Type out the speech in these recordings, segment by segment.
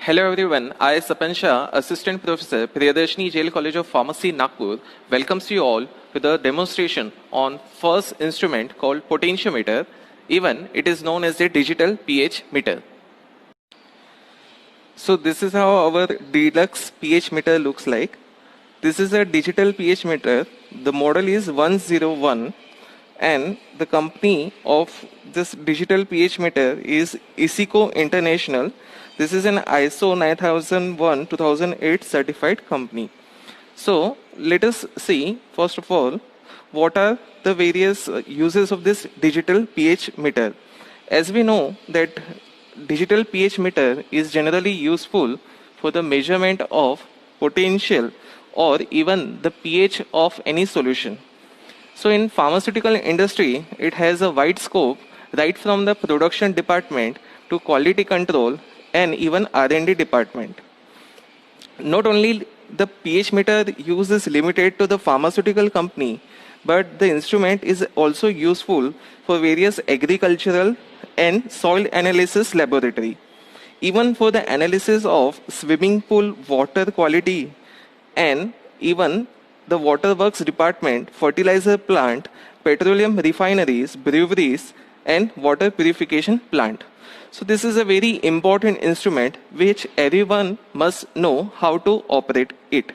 Hello everyone, I Sapan Shah, Assistant Professor, Priyadarshini Jail College of Pharmacy, Nagpur, welcomes you all to the demonstration on first instrument called potentiometer, even it is known as the digital pH meter. So this is how our deluxe pH meter looks like. This is a digital pH meter. The model is 101 and the company of this digital pH meter is Isico International. This is an ISO 9001-2008 certified company. So let us see first of all what are the various uses of this digital pH meter. As we know that digital pH meter is generally useful for the measurement of potential or even the pH of any solution. So in pharmaceutical industry, it has a wide scope right from the production department to quality control and even R&D department. Not only the pH meter use is limited to the pharmaceutical company, but the instrument is also useful for various agricultural and soil analysis laboratory. Even for the analysis of swimming pool water quality and even the waterworks department, fertilizer plant, petroleum refineries, breweries, and water purification plant. So this is a very important instrument which everyone must know how to operate it.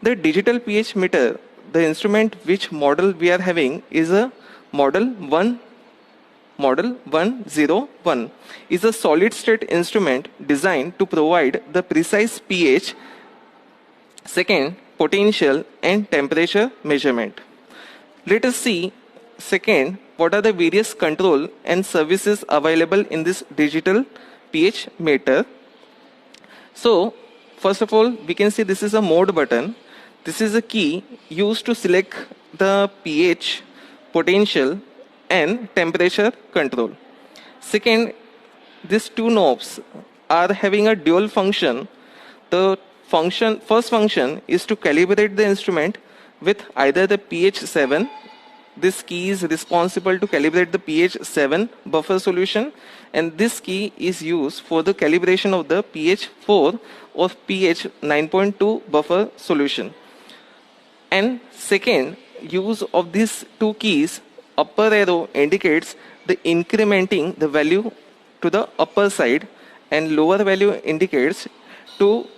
The digital pH meter, the instrument which model we are having is a model 101 is a solid state instrument designed to provide the precise pH, second, potential and temperature measurement. Let us see second what are the various control and services available in this digital pH meter. So first of all we can see this is a mode button. This is a key used to select the pH, potential and temperature control. Second, these two knobs are having a dual function. The first function is to calibrate the instrument with either the pH 7. This key is responsible to calibrate the pH 7 buffer solution, and this key is used for the calibration of the pH 4 or pH 9.2 buffer solution. And second use of these two keys, upper arrow indicates the incrementing the value to the upper side and lower value indicates to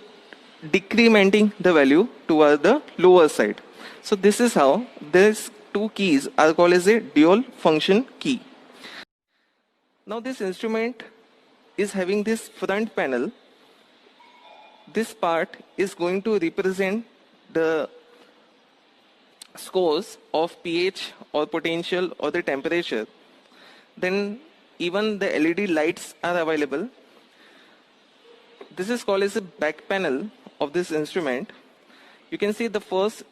decrementing the value toward the lower side. So this is how these two keys are called as a dual function key. Now this instrument is having this front panel. This part is going to represent the scores of pH or potential or the temperature. Then even the LED lights are available. This is called as a back panel of this instrument. You can see the first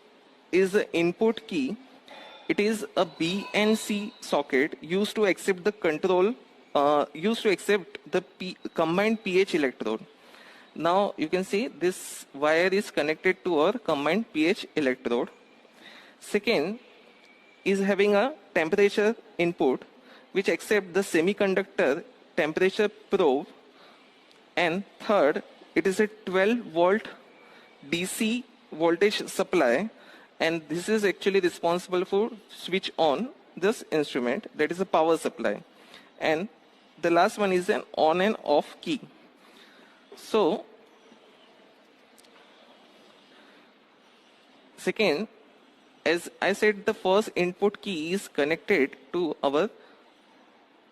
is the input key. It is a BNC socket used to accept the control, used to accept the combined pH electrode. Now you can see this wire is connected to our combined pH electrode. Second is having a temperature input which accept the semiconductor temperature probe. And third, it is a 12 volt DC voltage supply, and this is actually responsible for switch on this instrument, that is a power supply. And the last one is an on and off key. So second, as I said, the first input key is connected to our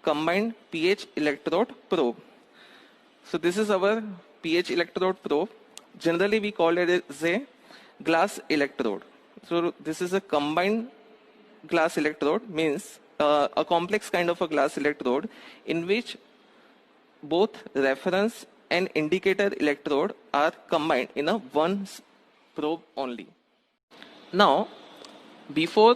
combined pH electrode probe. So this is our pH electrode probe. Generally we call it as a glass electrode. So this is a combined glass electrode, means a complex kind of a glass electrode in which both reference and indicator electrode are combined in a one probe only. Now, before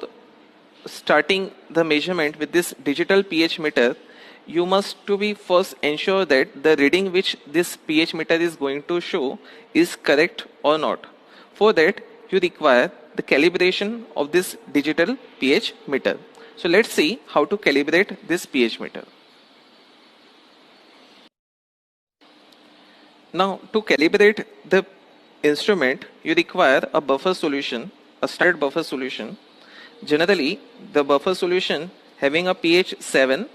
starting the measurement with this digital pH meter, you must to be first ensure that the reading which this pH meter is going to show is correct or not. For that, you require the calibration of this digital pH meter. So let's see how to calibrate this pH meter. Now, to calibrate the instrument, you require a buffer solution, a standard buffer solution. Generally, the buffer solution having a pH 7,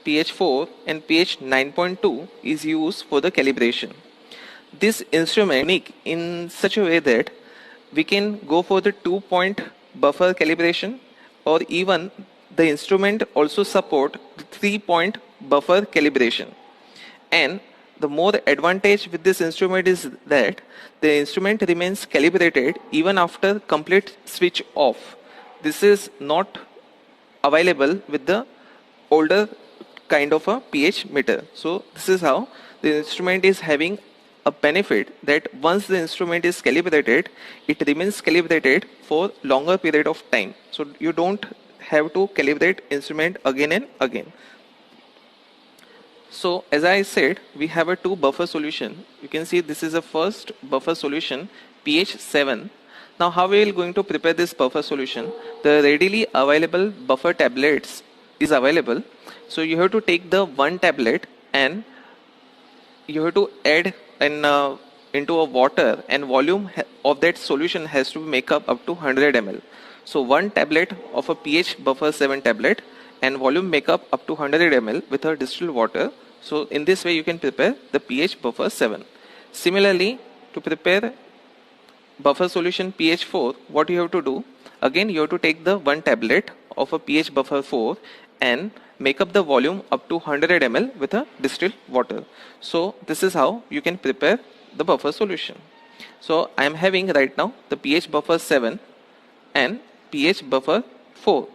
pH 4, and pH 9.2 is used for the calibration. This instrument is unique in such a way that we can go for the 2-point buffer calibration, or even the instrument also support the 3-point buffer calibration. And the more advantage with this instrument is that the instrument remains calibrated even after complete switch off. This is not available with the older kind of a pH meter. So this is how the instrument is having a benefit, that once the instrument is calibrated, it remains calibrated for longer period of time. So you don't have to calibrate instrument again and again. So as I said, we have a 2 buffer solution. You can see this is a first buffer solution, pH 7. Now how we are going to prepare this buffer solution? The readily available buffer tablets is available. So you have to take the 1 tablet and you have to add into a water, and volume of that solution has to make up to 100 ml. So 1 tablet of a pH buffer 7 tablet and volume make up to 100 ml with a distilled water. So in this way you can prepare the pH buffer 7. Similarly, to prepare buffer solution pH 4, what you have to do? Again, you have to take the 1 tablet of a pH buffer 4 and make up the volume up to 100 ml with a distilled water. So this is how you can prepare the buffer solution. So I am having right now the pH buffer 7 and pH buffer 4.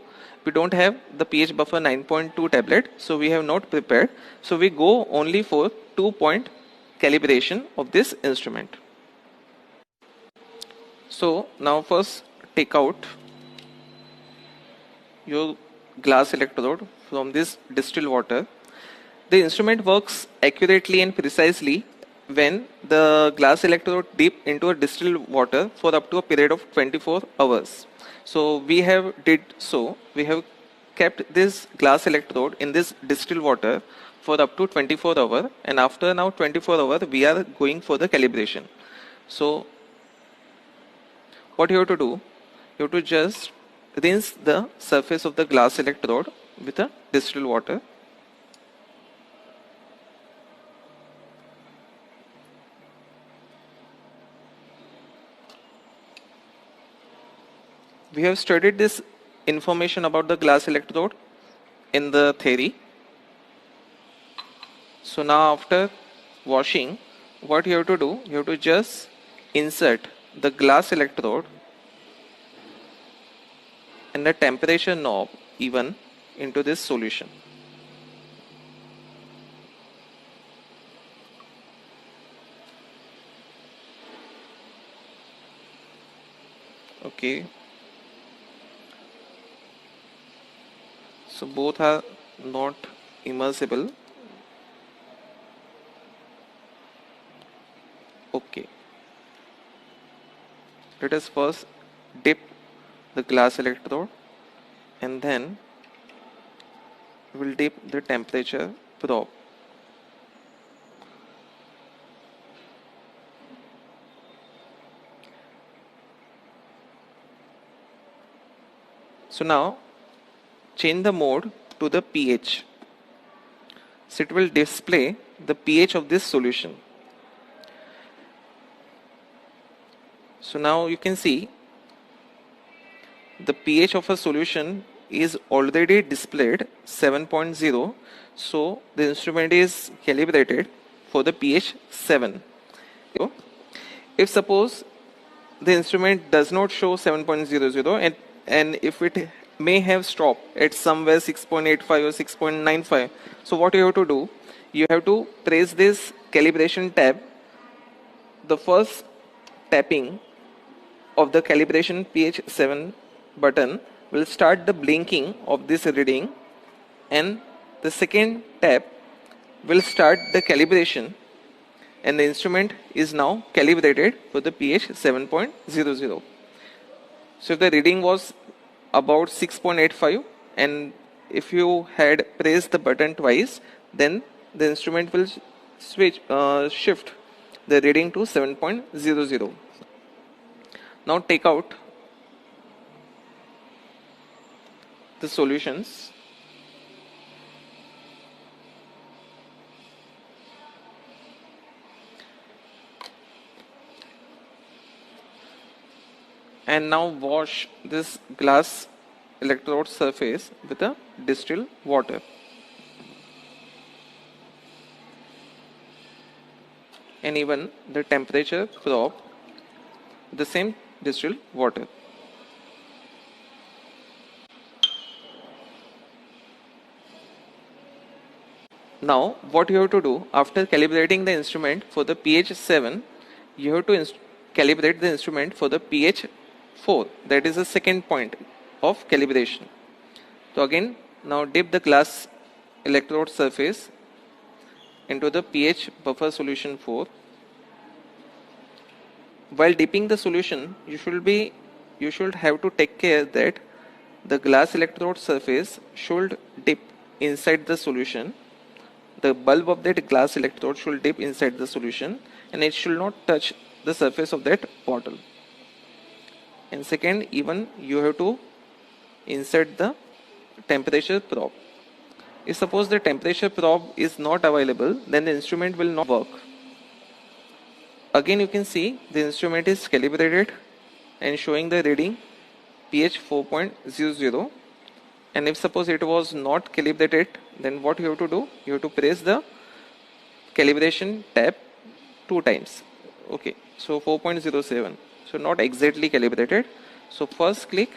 We don't have the pH buffer 9.2 tablet, so we have not prepared. So we go only for 2-point calibration of this instrument. So now first take out your glass electrode from this distilled water. The instrument works accurately and precisely when the glass electrode dip into a distilled water for up to a period of 24 hours. So we have kept this glass electrode in this distilled water for up to 24 hours, and after now 24 hours we are going for the calibration. So what you have to do, you have to just rinse the surface of the glass electrode with a distilled water. We have studied this information about the glass electrode in the theory. So now after washing, what you have to do, you have to just insert the glass electrode and the temperature knob even into this solution. Okay. So both are not immersible. Okay. Let us first dip the glass electrode and then we'll dip the temperature probe. So now change the mode to the pH. So it will display the pH of this solution. So now you can see the pH of a solution is already displayed 7.0. So the instrument is calibrated for the pH 7. If suppose the instrument does not show 7.00 and if it may have stopped at somewhere 6.85 or 6.95, so what you have to do, you have to press this calibration tab. The first tapping of the calibration pH 7 button will start the blinking of this reading, and the second tap will start the calibration, and the instrument is now calibrated for the pH 7.00. So if the reading was about 6.85 and if you had pressed the button twice, then the instrument will shift the reading to 7.00. Now take out the solutions. And now wash this glass electrode surface with a distilled water. And even the temperature probe with the same distilled water. Now what you have to do after calibrating the instrument for the pH 7, you have to calibrate the instrument for the pH 4. That is the second point of calibration. So again, now dip the glass electrode surface into the pH buffer solution 4. While dipping the solution, you should have to take care that the glass electrode surface should dip inside the solution. The bulb of that glass electrode should dip inside the solution and it should not touch the surface of that bottle. And second, even you have to insert the temperature probe. If suppose the temperature probe is not available, then the instrument will not work. Again, you can see the instrument is calibrated and showing the reading pH 4.00. And if suppose it was not calibrated, then what you have to do? You have to press the calibration tab 2 times. Okay, so 4.07. So not exactly calibrated. So first click,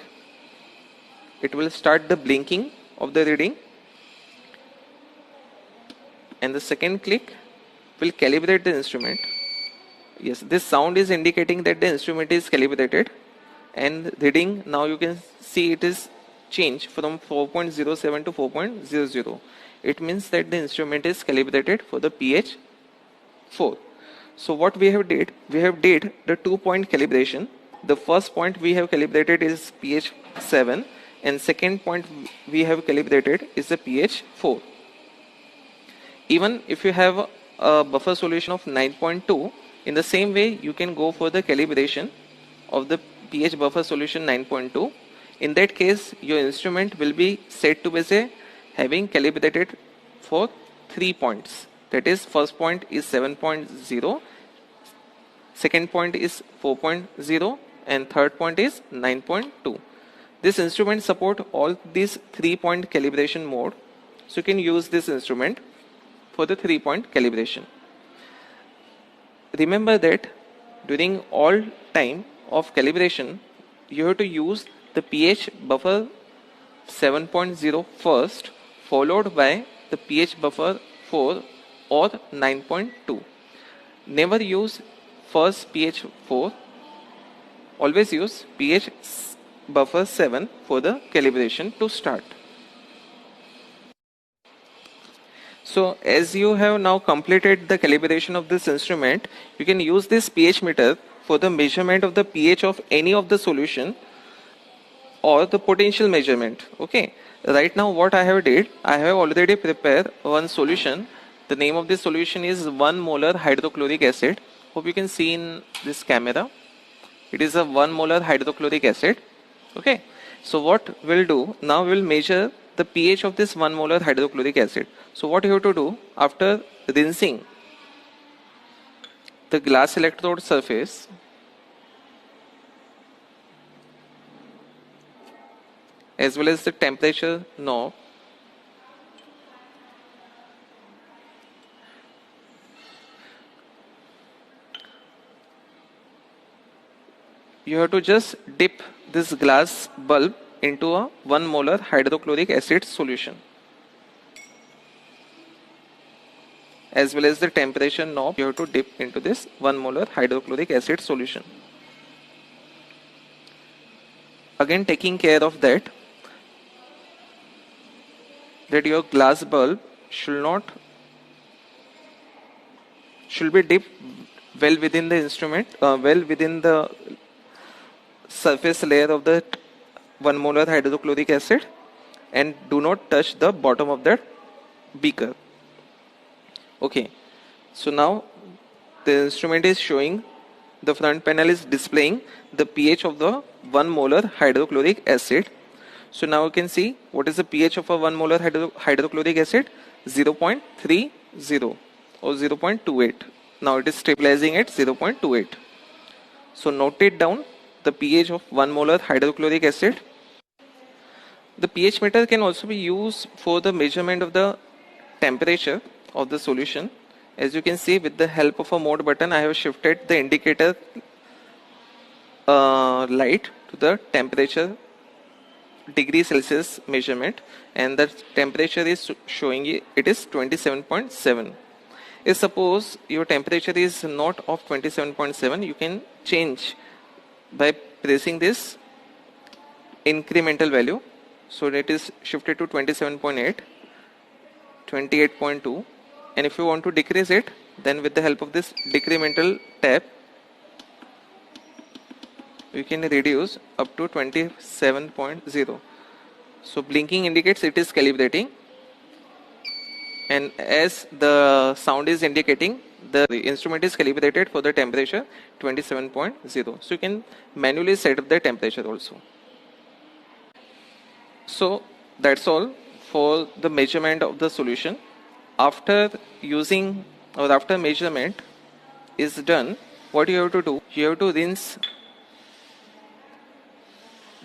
it will start the blinking of the reading. And the second click will calibrate the instrument. Yes, this sound is indicating that the instrument is calibrated. And reading, now you can see it is changed from 4.07 to 4.00. It means that the instrument is calibrated for the pH 4. So what we have did the 2-point calibration. The first point we have calibrated is pH 7 and second point we have calibrated is the pH 4. Even if you have a buffer solution of 9.2, in the same way you can go for the calibration of the pH buffer solution 9.2. In that case, your instrument will be said to be having calibrated for 3 points. That is, first point is 7.0, second point is 4.0, and third point is 9.2. This instrument support all these 3-point calibration mode. So you can use this instrument for the 3-point calibration. Remember that during all time of calibration, you have to use the pH buffer 7.0 first, followed by the pH buffer 4 or 9.2. Never use first pH 4. Always use pH buffer 7 for the calibration to start. So as you have now completed the calibration of this instrument, you can use this pH meter for the measurement of the pH of any of the solution or the potential measurement. Okay. Right now what I have did, I have already prepared one solution. The name of this solution is 1 molar hydrochloric acid. Hope you can see in this camera. It is a 1 molar hydrochloric acid. Okay. So what we'll do, now we'll measure the pH of this 1 molar hydrochloric acid. So what you have to do, after rinsing the glass electrode surface, as well as the temperature knob, you have to just dip this glass bulb into a 1 molar hydrochloric acid solution, as well as the temperature knob you have to dip into this 1 molar hydrochloric acid solution. Again, taking care of that your glass bulb should be dipped well within the instrument, well within the surface layer of the 1 molar hydrochloric acid, and do not touch the bottom of that beaker. Okay, so now the instrument is showing, the front panel is displaying the pH of the 1 molar hydrochloric acid. So now you can see what is the pH of a 1 molar hydrochloric acid, 0.30 or 0.28. Now it is stabilizing at 0.28. So note it down, the pH of 1 molar hydrochloric acid. The pH meter can also be used for the measurement of the temperature of the solution. As you can see, with the help of a mode button, I have shifted the indicator light to the temperature degree Celsius measurement, and the temperature is showing it is 27.7. If suppose your temperature is not of 27.7, you can change by pressing this incremental value. So it is shifted to 27.8, 28.2, and if you want to decrease it, then with the help of this decremental tab, you can reduce up to 27.0. So blinking indicates it is calibrating, and as the sound is indicating, the instrument is calibrated for the temperature 27.0. So you can manually set up the temperature also. So that's all for the measurement of the solution. After using or after measurement is done, what you have to do, you have to rinse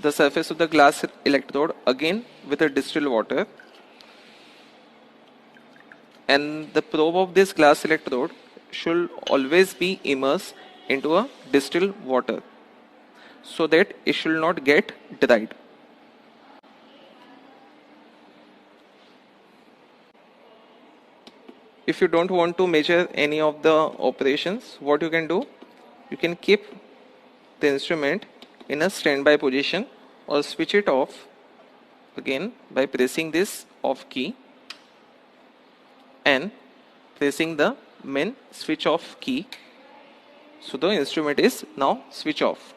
the surface of the glass electrode again with a distilled water, and the probe of this glass electrode should always be immersed into a distilled water so that it should not get dried. If you don't want to measure any of the operations, what you can do, you can keep the instrument in a standby position or switch it off again by pressing this off key and pressing the main switch off key. So the instrument is now switch off.